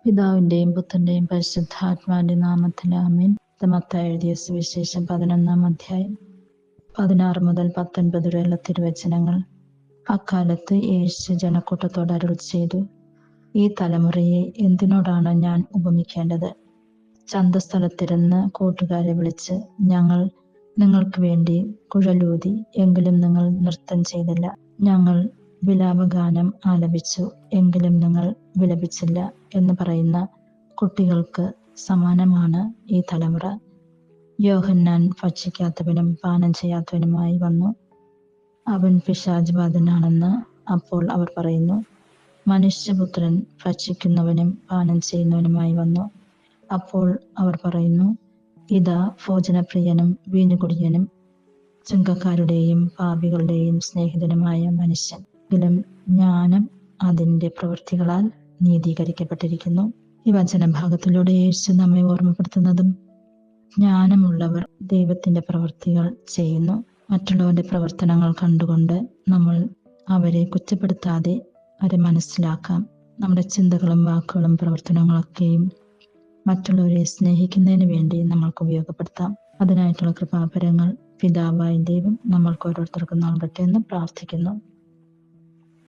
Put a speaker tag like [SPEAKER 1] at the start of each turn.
[SPEAKER 1] പിതാവിന്റെയും പുത്രന്റെയും പരിശുദ്ധാത്മാവിന്റെ നാമത്തിൽ ആമേൻ. മത്തായി എഴുതിയ സുവിശേഷം 11-ാം അധ്യായം 16 മുതൽ 19 വരെയുള്ള തിരുവചനങ്ങൾ. അക്കാലത്ത് യേശു ജനക്കൂട്ടത്തോട് അരുൾ ചെയ്തു, ഈ തലമുറയെ എന്തിനോടാണ് ഞാൻ ഉപമിക്കേണ്ടത്? ചന്തസ്ഥലത്തിരുന്ന് കൂട്ടുകാരെ വിളിച്ച്, ഞങ്ങൾ നിങ്ങൾക്ക് വേണ്ടി കുഴലൂതി, എങ്കിലും നിങ്ങൾ നൃത്തം ചെയ്തില്ല. ഞങ്ങൾ വിലാപഗാനം ആലപിച്ചു, എങ്കിലും നിങ്ങൾ വിലപിച്ചില്ല എന്ന് പറയുന്ന കുട്ടികൾക്ക് സമാനമാണ് ഈ തലമുറ. യോഹന്നാൻ ഭക്ഷിക്കാത്തവനും പാനം ചെയ്യാത്തവനുമായി വന്നു. അവൻ പിശാച് ബാധനാണെന്ന് അപ്പോൾ അവർ പറയുന്നു. മനുഷ്യപുത്രൻ ഭക്ഷിക്കുന്നവനും പാനം ചെയ്യുന്നവനുമായി വന്നു. അപ്പോൾ അവർ പറയുന്നു, ഇതാ ഭോജനപ്രിയനും വീഞ്ഞുകുടിയനും ചുങ്കക്കാരുടെയും പാപികളുടെയും സ്നേഹിതനുമായ മനുഷ്യൻ. എങ്കിലും ജ്ഞാനം അതിൻ്റെ പ്രവൃത്തികളാൽ നീതീകരിക്കപ്പെട്ടിരിക്കുന്നു. ഈ വചനഭാഗത്തിലൂടെ യേശു നമ്മെ ഓർമ്മപ്പെടുത്തുന്നതും, ജ്ഞാനമുള്ളവർ ദൈവത്തിൻ്റെ പ്രവൃത്തികൾ ചെയ്യുന്നു. മറ്റുള്ളവരുടെ പ്രവർത്തനങ്ങൾ കണ്ടുകൊണ്ട് നമ്മൾ അവരെ കുറ്റപ്പെടുത്താതെ അവരെ മനസ്സിലാക്കാം. നമ്മുടെ ചിന്തകളും വാക്കുകളും പ്രവർത്തനങ്ങളൊക്കെയും മറ്റുള്ളവരെ സ്നേഹിക്കുന്നതിന് വേണ്ടി നമ്മൾക്ക് ഉപയോഗപ്പെടുത്താം. അതിനായിട്ടുള്ള കൃപാപരങ്ങൾ പിതാവായ ദൈവം നമ്മൾക്ക് ഓരോരുത്തർക്കും നൽകട്ടെ എന്ന് പ്രാർത്ഥിക്കുന്നു.